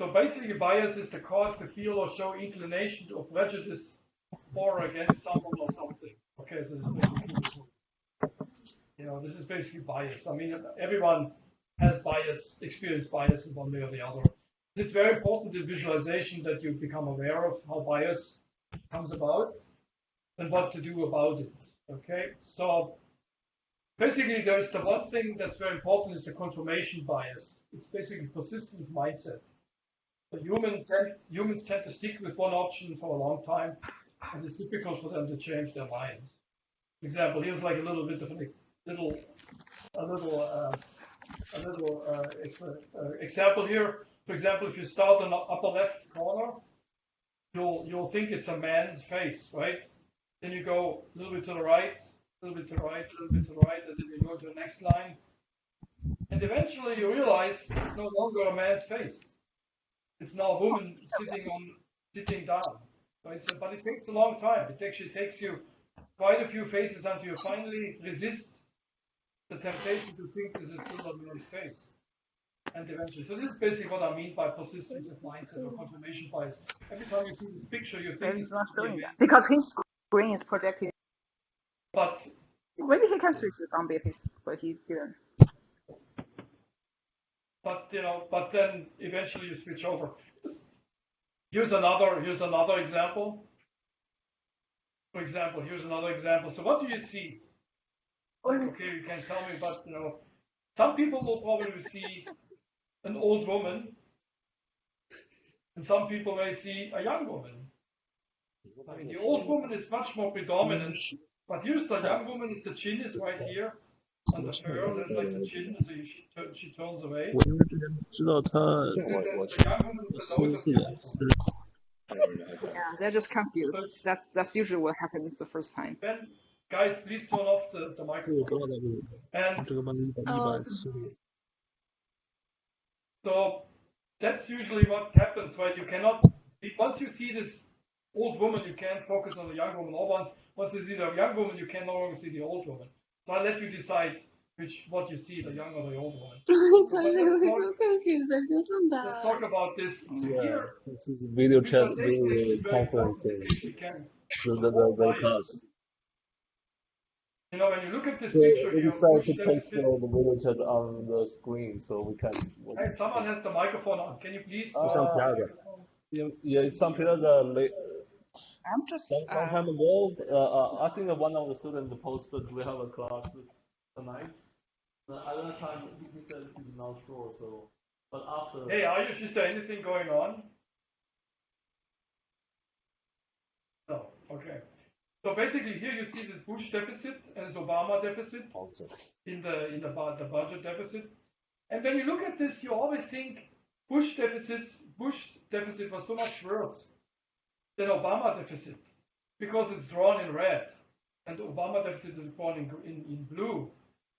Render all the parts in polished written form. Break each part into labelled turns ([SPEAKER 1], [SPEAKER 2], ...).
[SPEAKER 1] So basically, bias is the cause to feel or show inclination or prejudice for or against someone or something. Okay, so this is basically, this is basically bias. I mean, everyone has bias, experience bias in one way or the other. It's very important in visualization that you become aware of how bias comes about and what to do about it. Okay, so basically, there's the one thing that's very important is the confirmation bias. It's basically persistent mindset. So humans tend to stick with one option for a long time, and it's difficult for them to change their minds. For example, here's like a little bit of example here. For example, if you start in the upper left corner, you'll think it's a man's face, right? Then you go a little bit to the right, a little bit to the right, a little bit to the right, and then you go to the next line. And eventually you realize it's no longer a man's face. It's now a woman sitting down. Right? So, but it takes a long time. It actually takes you quite a few faces until you finally resist the temptation to think this is still a man's face. And eventually, so this is basically what I mean by persistence of mindset or confirmation bias. Every time you see this picture, you think
[SPEAKER 2] it's not showing that because his screen is projected.
[SPEAKER 1] But
[SPEAKER 2] maybe he can switch it on, but he didn't.
[SPEAKER 1] But then eventually you switch over. Here's another example. For example, here's another example. So what do you see? Okay, you can tell me, but some people will probably see an old woman, and some people may see a young woman. I mean, the old woman is much more predominant, but here's the young woman. The chin is right here. On the hair, there's like the chin, so she turns away.
[SPEAKER 2] Yeah, they're just confused. That's usually what happens the first time.
[SPEAKER 1] Ben, guys, please turn off the microphone. And so that's usually what happens, right? You cannot, once you see this old woman, you can't focus on the young woman. Or once you see the young woman, you can no longer see the old woman. So I'll let you decide what you see, the young or the old woman. Let's talk about this. So here,
[SPEAKER 3] this is video chat, video conferencing. The class.
[SPEAKER 1] When you look at this picture,
[SPEAKER 3] we decided to place the video chat on the screen so we can.
[SPEAKER 1] Hey, someone has the microphone on. Can you please?
[SPEAKER 3] Yeah, it's some period.
[SPEAKER 2] I'm just.
[SPEAKER 3] Long time ago, I think one of the students posted we have a class tonight. At that time, he said he's not sure. So, but after.
[SPEAKER 1] Hey, Ayush, is there anything going on? No. Okay. So basically, here you see this Bush deficit and this Obama deficit in the budget deficit. And when you look at this, you always think Bush deficit was so much worse than Obama deficit because it's drawn in red, and the Obama deficit is drawn in blue.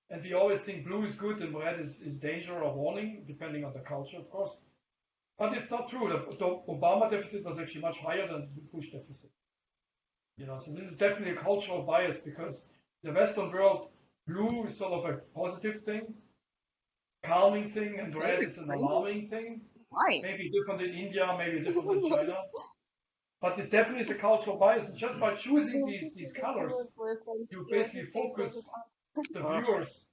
[SPEAKER 1] And we always think blue is good and red is danger or warning, depending on the culture, of course. But it's not true. The Obama deficit was actually much higher than the Bush deficit. So this is definitely a cultural bias because the Western world, blue is sort of a positive thing, calming thing, and red is an alarming thing.
[SPEAKER 2] Why?
[SPEAKER 1] Maybe different in India, maybe different in China. But it definitely is a cultural bias. And just by choosing these colors, you basically focus the viewer's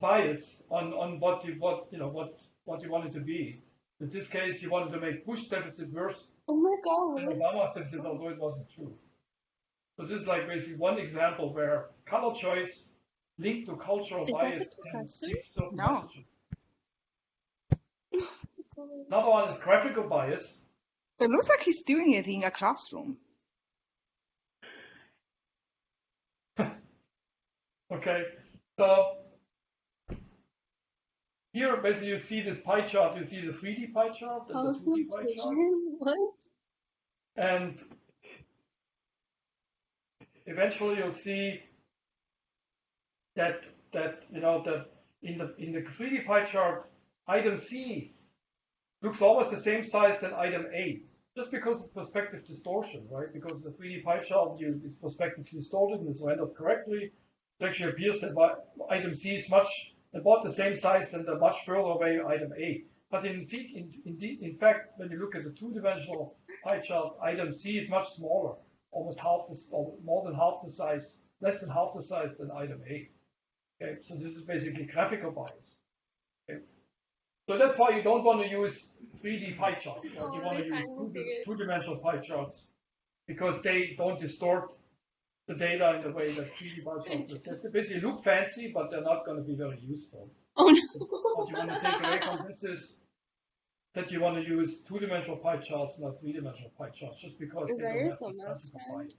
[SPEAKER 1] bias on what you want it to be. In this case, you wanted to make Bush deficit worse than Obama's deficit, although it wasn't true. So this is like basically one example where color choice linked to cultural bias can give certain messages. Another one is graphical bias.
[SPEAKER 2] It looks like he's doing it in a classroom.
[SPEAKER 1] Okay, so here basically you see this pie chart. You see the 3D pie chart. And the 2D pie chart.
[SPEAKER 4] What?
[SPEAKER 1] And eventually you'll see that in the 3D pie chart, item C looks almost the same size than item A, just because of perspective distortion, right? Because the 3D pie chart, it's perspectively distorted and it's rendered correctly. It actually appears that item C is about the same size than the much further away item A. But in fact, when you look at the two-dimensional pie chart, item C is much smaller, almost half the, or more than half the size, less than half the size than item A. Okay, so this is basically graphical bias. Okay. So that's why you don't want to use 3D pie charts. Right? You want to use two-dimensional pie charts because they don't distort the data in the way that 3D pie charts do. They basically look fancy, but they're not going to be very useful.
[SPEAKER 4] Oh no.
[SPEAKER 1] What you want to take away from this is that you want to use two-dimensional pie charts, not three-dimensional pie charts, just because they don't have this graphical bias.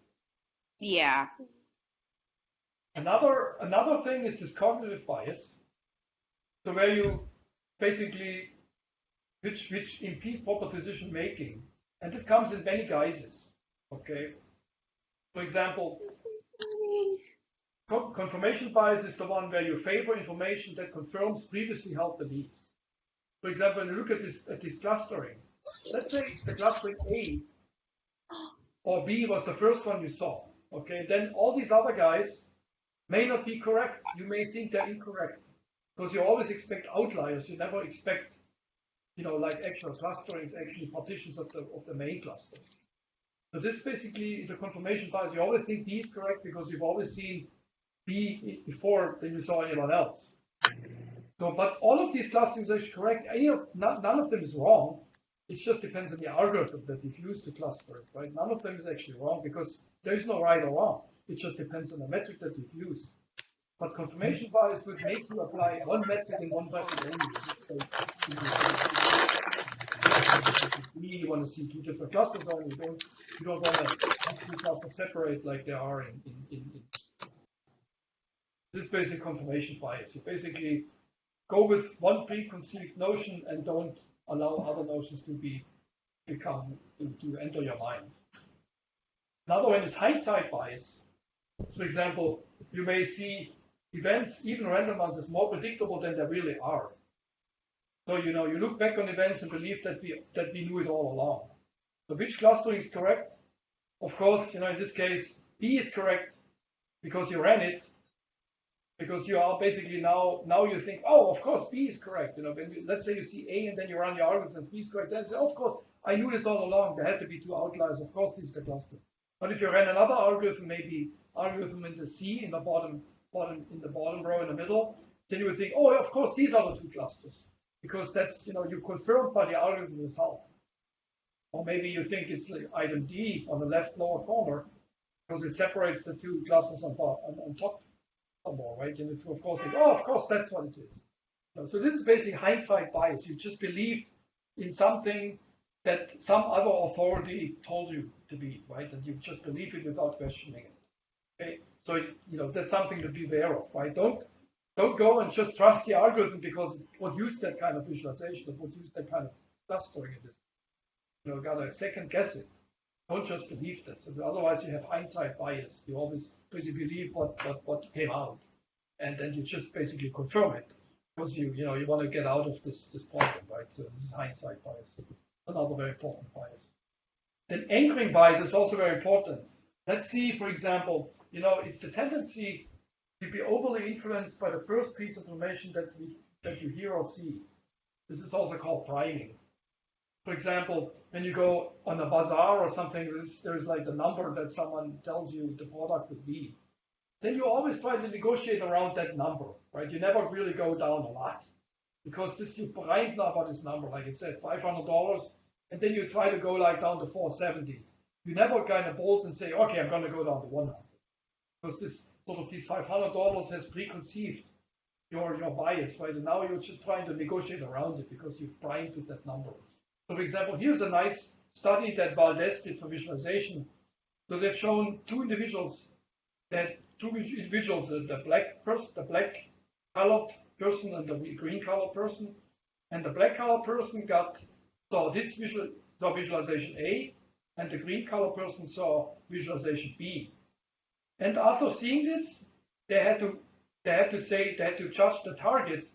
[SPEAKER 2] Yeah.
[SPEAKER 1] Another thing is this cognitive bias. So where you basically which impede proper decision making, and this comes in many guises. Okay. For example, confirmation bias is the one where you favor information that confirms previously held beliefs. For example, when you look at this clustering, let's say the clustering A or B was the first one you saw. Okay, then all these other guys may not be correct. You may think they're incorrect because you always expect outliers. You never expect, like actual clusterings, actually partitions of the main cluster. So this basically is a confirmation bias. You always think B is correct because you've always seen B before than you saw anyone else. So, but all of these clusterings are actually correct. None of them is wrong. It just depends on the algorithm that you've used to cluster it, right? None of them is actually wrong because there is no right or wrong. It just depends on the metric that you've used. But confirmation bias would make you apply one metric and one metric only. You want to see two different clusters only. You don't want to have two clusters separate like they are in. This is basically confirmation bias. You basically go with one preconceived notion and don't allow other notions to enter your mind. Another one is hindsight bias. So for example, you may see events, even random ones, as more predictable than they really are. So you look back on events and believe that we knew it all along. So which clustering is correct? Of course, in this case, B is correct because you ran it. Because you are basically now you think, oh, of course B is correct. Let's say you see A and then you run your algorithm and B is correct. Then you say, of course, I knew this all along. There had to be two outliers. Of course, this is the cluster. But if you ran another algorithm, maybe algorithm in the C in the bottom row in the middle, then you would think, oh, of course, these are the two clusters because that's you confirmed by the algorithm result. Or maybe you think it's like item D on the left lower corner because it separates the two clusters on top. More, right? And it's of course think, oh, of course, that's what it is. So this is basically hindsight bias. You just believe in something that some other authority told you to be, right? And you just believe it without questioning it. Okay, so that's something to be aware of, right? Don't go and just trust the algorithm because it would use that kind of visualization, it would use that kind of clustering in this. Gotta second guess it. Don't just believe that. So otherwise, you have hindsight bias. You always basically believe what came out, and then you just basically confirm it because you want to get out of this problem, right? So this is hindsight bias, another very important bias. Then anchoring bias is also very important. Let's see, for example, it's the tendency to be overly influenced by the first piece of information that you hear or see. This is also called priming. For example, when you go on a bazaar or something, there's like the number that someone tells you the product would be. Then you always try to negotiate around that number, right? You never really go down a lot because you primed now about this number, like it said, $500, and then you try to go like down to $470. You never kind of bolt and say, okay, I'm going to go down to $100 because these $500 has preconceived your bias, right? And now you're just trying to negotiate around it because you've primed with that number. So, for example, here's a nice study that Valdez did for visualization. So they've shown two individuals, the black colored person and the green colored person, and the black colored person saw visualization A, and the green colored person saw visualization B. And after seeing this, they had to judge the target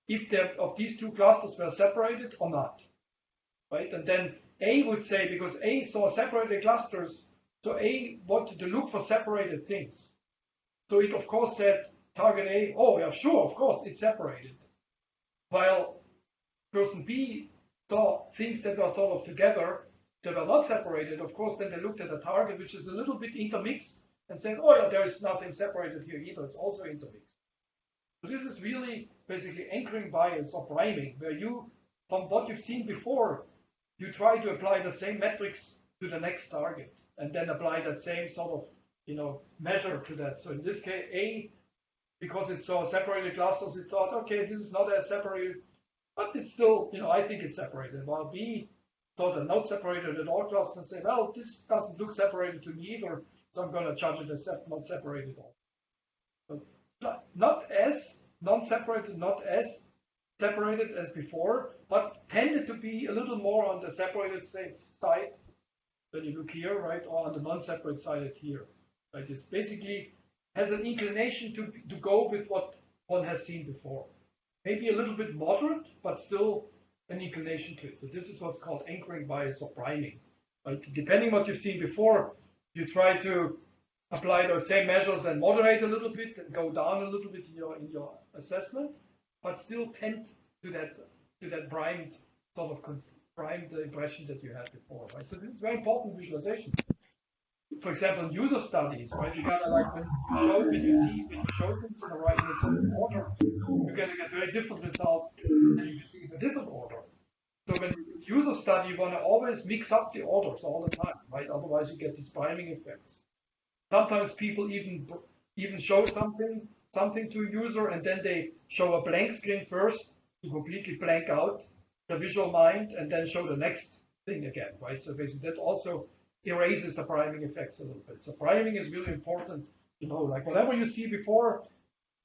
[SPEAKER 1] if these two clusters were separated or not. Right? And then A would say, because A saw separated clusters, so A wanted to look for separated things. So it, of course, said target A, oh, yeah, sure, of course, it's separated. While person B saw things that are sort of together, that are not separated, of course, then they looked at a target which is a little bit intermixed and said, oh yeah, there is nothing separated here either, it's also intermixed. So this is really basically anchoring bias or priming, where you, from what you've seen before, you try to apply the same metrics to the next target and then apply that same sort of, measure to that. So in this case, A, because it saw separated clusters, it thought, okay, this is not as separated, but it's still, I think it's separated. While B thought that not separated at all clusters and said, well, this doesn't look separated to me either, so I'm going to judge it as not separated at all. So not as non-separated, not as separated as before, but tended to be a little more on the separated side when you look here, right, or on the non-separate side here. Right? It's basically has an inclination to go with what one has seen before. Maybe a little bit moderate, but still an inclination to it. So this is what's called anchoring bias or priming. Right? Depending on what you've seen before, you try to apply those same measures and moderate a little bit and go down a little bit in your assessment, but still tend to that primed sort of primed impression that you had before. Right? So this is very important visualization. For example, in user studies, right? You gotta when you show things in a certain order, you're gonna get very different results than if you see in a different order. So when you user study, you wanna always mix up the orders all the time, right? Otherwise, you get these priming effects. Sometimes people even show something to a user, and then they show a blank screen first to completely blank out the visual mind, and then show the next thing again, right? So basically, that also erases the priming effects a little bit. So priming is really important, like whatever you see before,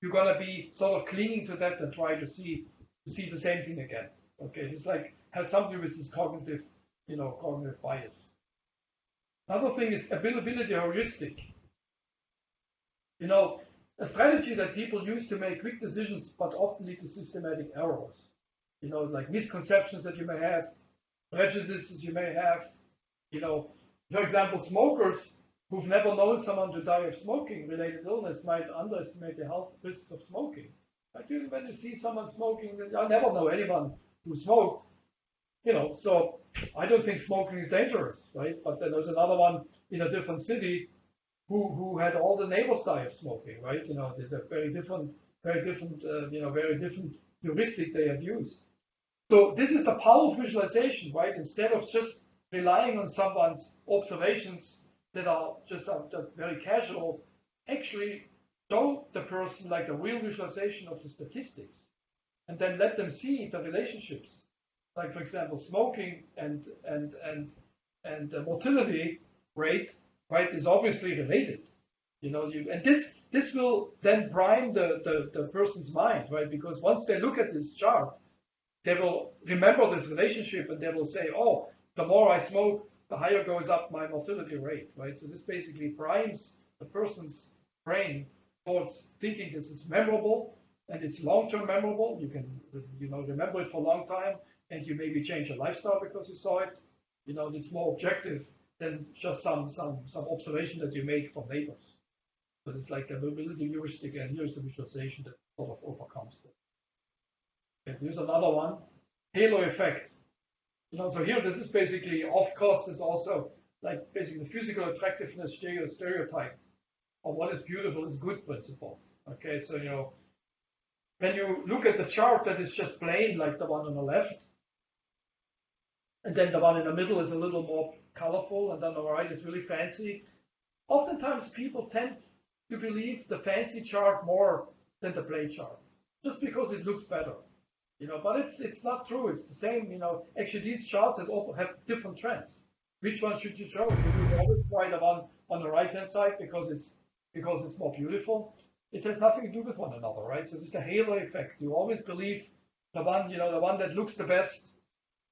[SPEAKER 1] you're gonna be sort of clinging to that and try to see the same thing again. Okay, it's like has something to do with this cognitive bias. Another thing is availability heuristic. A strategy that people use to make quick decisions, but often lead to systematic errors. Like misconceptions that you may have, prejudices you may have. For example, smokers who've never known someone to die of smoking-related illness might underestimate the health risks of smoking. Like when you see someone smoking, I never know anyone who smoked. So I don't think smoking is dangerous, right? But then there's another one in a different city who had all the neighbors die of smoking, right? They're very different, very different heuristic they have used. So this is the power of visualization, right? Instead of just relying on someone's observations that are just very casual, actually show the person like a real visualization of the statistics, and then let them see the relationships. Like for example, smoking and the mortality rate, right, is obviously related. And this will then prime the person's mind, right? Because once they look at this chart, they will remember this relationship and they will say, oh, the more I smoke, the higher goes up my mortality rate, right? So this basically primes the person's brain towards thinking this is memorable and it's long-term memorable. You can, remember it for a long time, and you maybe change your lifestyle because you saw it. It's more objective than just some observation that you make from neighbors. So it's like a mobility heuristic, and here's the visualization that sort of overcomes that. Okay, here's another one, halo effect. So here, this is basically, of course, is also like basically the physical attractiveness stereotype of what is beautiful is good principle. Okay, so when you look at the chart that is just plain, like the one on the left, and then the one in the middle is a little more colorful, and then on the right is really fancy. Oftentimes, people tend to believe the fancy chart more than the plain chart, just because it looks better. But it's not true. It's the same. Actually, these charts have different trends. Which one should you show? You always try the one on the right-hand side because it's more beautiful. It has nothing to do with one another, right? So it's the halo effect. You always believe the one that looks the best.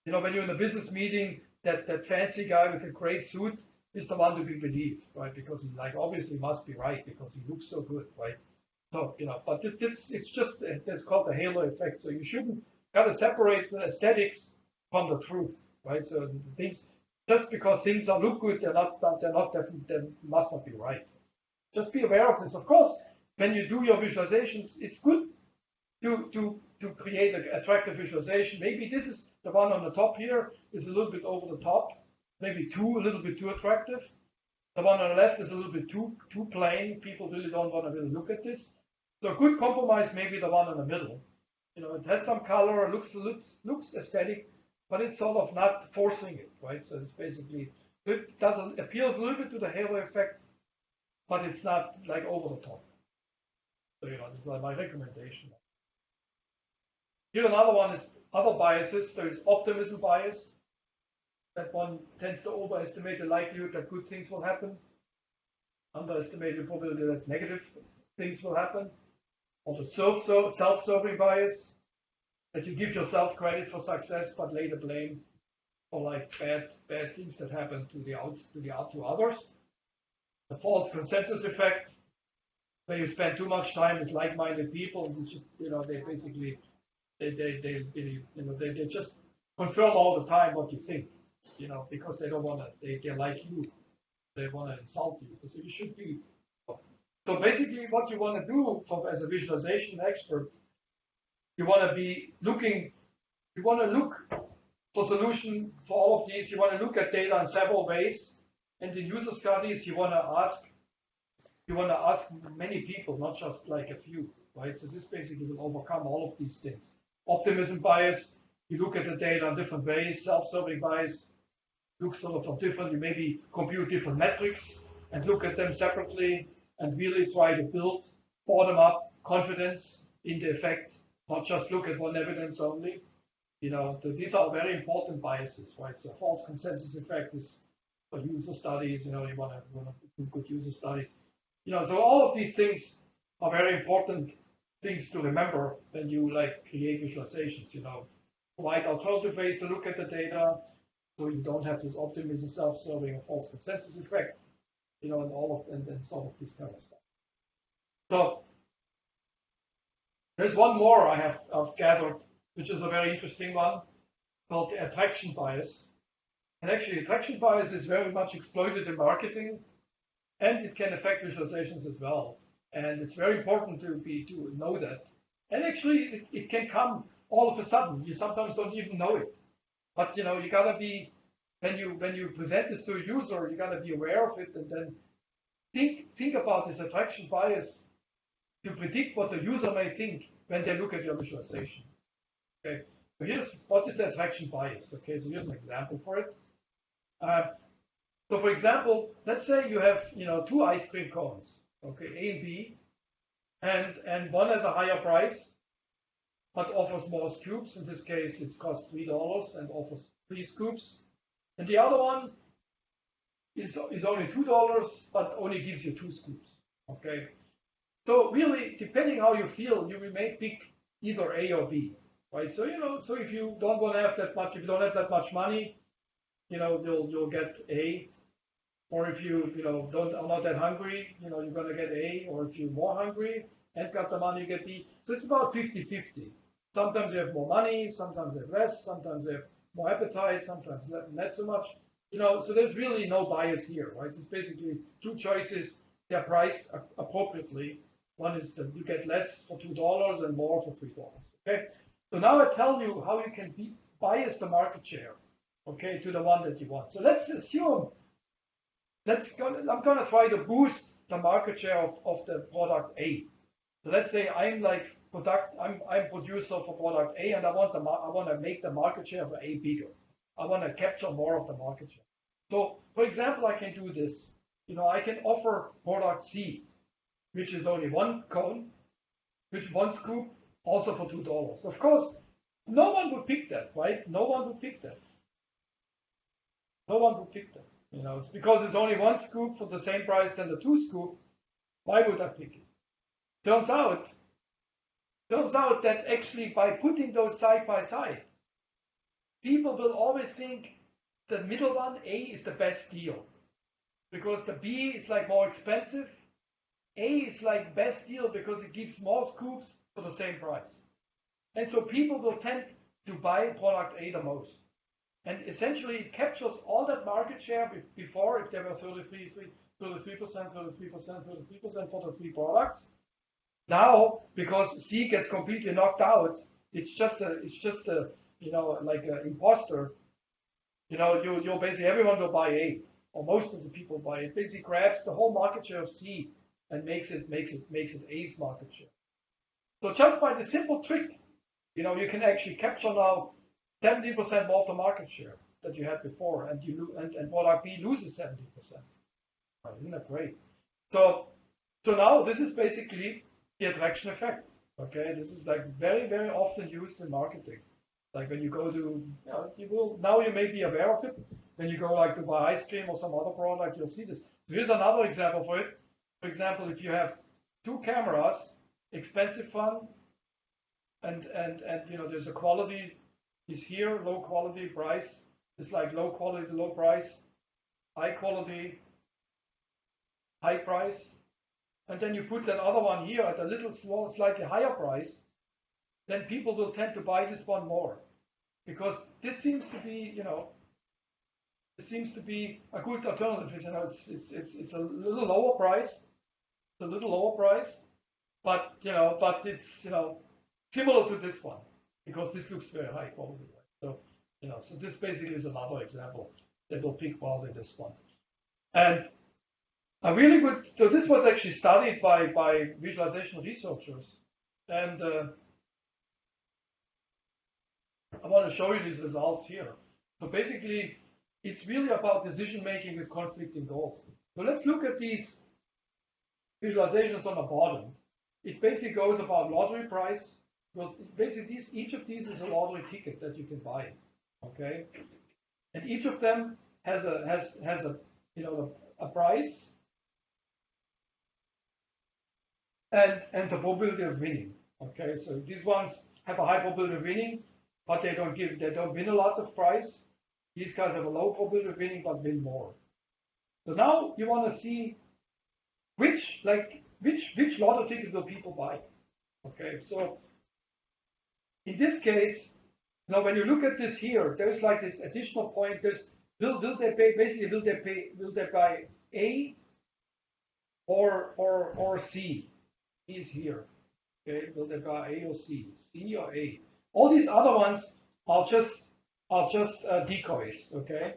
[SPEAKER 1] When you're in a business meeting, that fancy guy with a great suit is the one to be believed, right? Because he obviously must be right because he looks so good, right? So, but it's called the halo effect. So you shouldn't gotta separate the aesthetics from the truth, right? So things, just because things look good, they're not definitely, they must not be right. Just be aware of this. Of course, when you do your visualizations, it's good to to create an attractive visualization. Maybe this is the one on the top here is a little bit over the top, maybe a little bit too attractive. The one on the left is a little bit too plain. People really don't want to really look at this. So a good compromise may be the one in the middle. You know, it has some color, looks aesthetic, but it's sort of not forcing it, right? So it's basically, it appeals a little bit to the halo effect, but it's not like over the top. So, you know, this is like my recommendation. Here another one is other biases. There is optimism bias. That one tends to overestimate the likelihood that good things will happen, underestimate the probability that negative things will happen. Or the self-serving bias, that you give yourself credit for success but later blame for like bad things that happen to others. The false consensus effect, where you spend too much time with like-minded people, and just, you know, they basically they just confirm all the time what you think, you know, because they don't want to, they like you, they want to insult you. So you should be. So basically, what you want to do as a visualization expert, you want to be looking, you want to look for solution for all of these. You want to look at data in several ways, and in user studies, you want to ask many people, not just like a few, right? So this basically will overcome all of these things. Optimism bias, you look at the data in different ways. Self-serving bias, look sort of for different. You maybe compute different metrics and look at them separately, and really try to build bottom-up confidence in the effect, not just look at one evidence only. You know, these are very important biases, right? So false consensus effect is for user studies. You know, you want to do good user studies. You know, so all of these things are very important things to remember when you like create visualizations. You know, provide alternative ways to look at the data, so you don't have this optimism, self-serving, or false consensus effect. You know, and all of and some of this kind of stuff. So there's one more I've gathered, which is a very interesting one, called the attraction bias. And actually, attraction bias is very much exploited in marketing, and it can affect visualizations as well. And it's very important to know that. And actually, it can come all of a sudden. You sometimes don't even know it. But you know, you gotta be. When you present this to a user, you gotta be aware of it, and then think about this attraction bias to predict what the user may think when they look at your visualization. Okay, so here's what is the attraction bias. Okay, so here's an example for it. So for example, let's say you have two ice cream cones, okay, A and B, and one has a higher price, but offers more scoops. In this case, it costs $3 and offers 3 scoops. And the other one is only $2, but only gives you 2 scoops. Okay. So really, depending how you feel, you may pick either A or B, right? So so if you don't want to have that much, if you don't have that much money, you'll get A. Or if you are not that hungry, you're gonna get A. Or if you're more hungry and got the money, you get B. So it's about 50-50. Sometimes you have more money, sometimes you have less, sometimes you have more appetite, sometimes not so much. So there's really no bias here, right? It's basically 2 choices. They're priced appropriately. One is that you get less for $2 and more for $3. Okay. So now I tell you how you can bias the market share, okay, to the one that you want. So let's assume. I'm gonna try to boost the market share of the product A. So let's say I'm producer for product A, and I want to make the market share of A bigger. I want to capture more of the market share. So, for example, I can do this. I can offer product C, which is only 1 cone, which 1 scoop, also for $2. Of course, no one would pick that, right? No one would pick that. No one would pick that. It's because it's only 1 scoop for the same price than the 2 scoop. Why would I pick it? Turns out that actually by putting those side by side, people will always think the middle one, A, is the best deal. Because the B is like more expensive. A is like best deal because it gives more scoops for the same price. And so people will tend to buy product A the most. And essentially it captures all that market share before, if there were 33% for the 3 products. Now, because C gets completely knocked out, it's just a like an imposter. You'll basically everyone will buy A, or most of the people buy it. Basically grabs the whole market share of C and makes it A's market share. So just by the simple trick, you can actually capture now 70% more of the market share that you had before, and product B loses 70%. Right, isn't that great? So now this is basically the attraction effect. Okay, this is like very, very often used in marketing. Like when you go to, you may be aware of it. When you go like to buy ice cream or some other product, you'll see this. So here's another example for it. For example, if you have two cameras, expensive one, and there's a quality is here, low quality price. It's like low quality, low price, high quality, high price. And then you put that other one here at a little small, slightly higher price, then people will tend to buy this one more. Because this seems to be, a good alternative. It's a little lower price. It's a little lower price, but it's similar to this one because this looks very high quality. Right? So this basically is another example that will pick probably this one. And a really good. So this was actually studied by visualization researchers, and I want to show you these results here. So basically, it's really about decision making with conflicting goals. So let's look at these visualizations on the bottom. It basically goes about lottery price. Well, basically, each of these is a lottery ticket that you can buy. Okay, and each of them has a price and the probability of winning. Okay, so these ones have a high probability of winning, but they don't win a lot of prize. These guys have a low probability of winning, but win more. So now you want to see which lotto ticket will people buy. Okay, so in this case, now when you look at this here, there's like this additional point. Will they buy A or C? C is here. Okay, will they buy A or C? C or A? All these other ones are just decoys. Okay,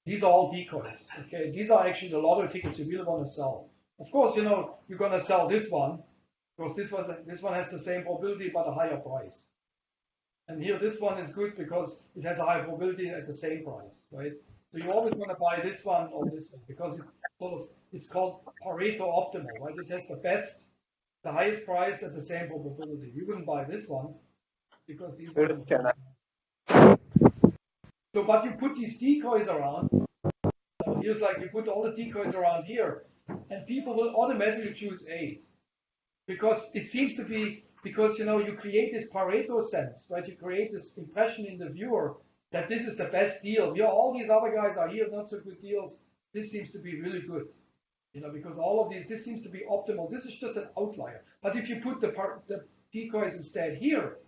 [SPEAKER 1] these are all decoys. Okay, these are actually the lottery tickets you really want to sell. Of course, you're going to sell this one because this one has the same probability but a higher price. And here this one is good because it has a high probability at the same price, right? So you always want to buy this one or this one because it's called Pareto optimal, right? It has the highest price at the same probability. You wouldn't buy this one because these ones. So, but you put these decoys around. So here's like you put all the decoys around here, and people will automatically choose A because it seems to be. Because you create this Pareto sense, right? You create this impression in the viewer that this is the best deal. All these other guys are here, not so good deals. This seems to be really good, because all of this seems to be optimal. This is just an outlier. But if you put the decoys instead here,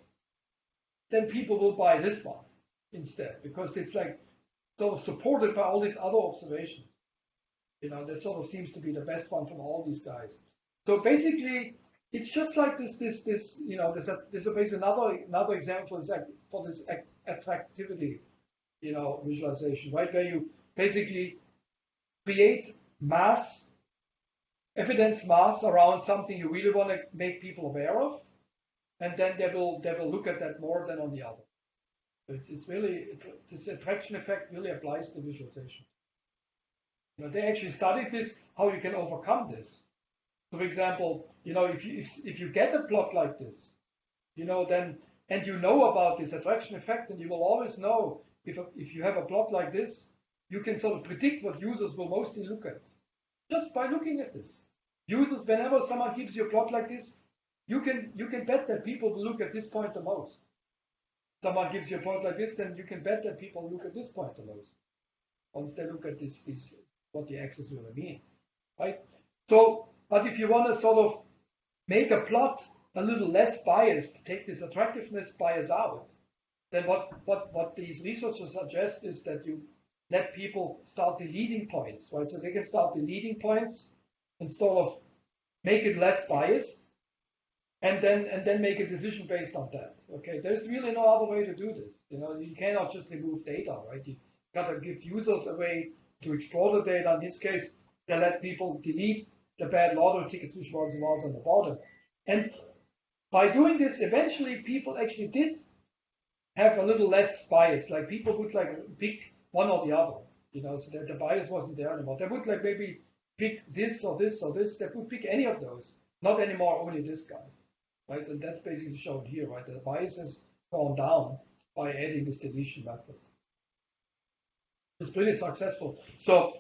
[SPEAKER 1] then people will buy this one instead because it's like sort of supported by all these other observations. That sort of seems to be the best one from all these guys. So basically. It's just like this is basically another example for this attractivity, visualization, right? Where you basically create evidence mass around something you really want to make people aware of, and then they will look at that more than on the other. So it's really this attraction effect really applies to visualization. They actually studied this, how you can overcome this. So, for example, if you get a plot like this, then and you know about this attraction effect, then you will always know if you have a plot like this, you can sort of predict what users will mostly look at just by looking at this. Users, whenever someone gives you a plot like this, you can bet that people will look at this point the most. Someone gives you a plot like this, then you can bet that people look at this point the most once they look at this what the axis really mean, right? So. But if you want to sort of make a plot a little less biased, take this attractiveness bias out, then what these researchers suggest is that you let people start deleting points, right? So they can start deleting points and sort of make it less biased. and then make a decision based on that. Okay, there's really no other way to do this. You cannot just remove data, right? You gotta give users a way to explore the data. In this case, they let people delete the bad lottery tickets, which was on the bottom. And by doing this, eventually people actually did have a little less bias. Like people would pick one or the other, so that the bias wasn't there anymore. They would maybe pick this or this or this. They would pick any of those, not anymore only this guy, right? And that's basically shown here, right? The bias has gone down by adding this deletion method. It's pretty successful. So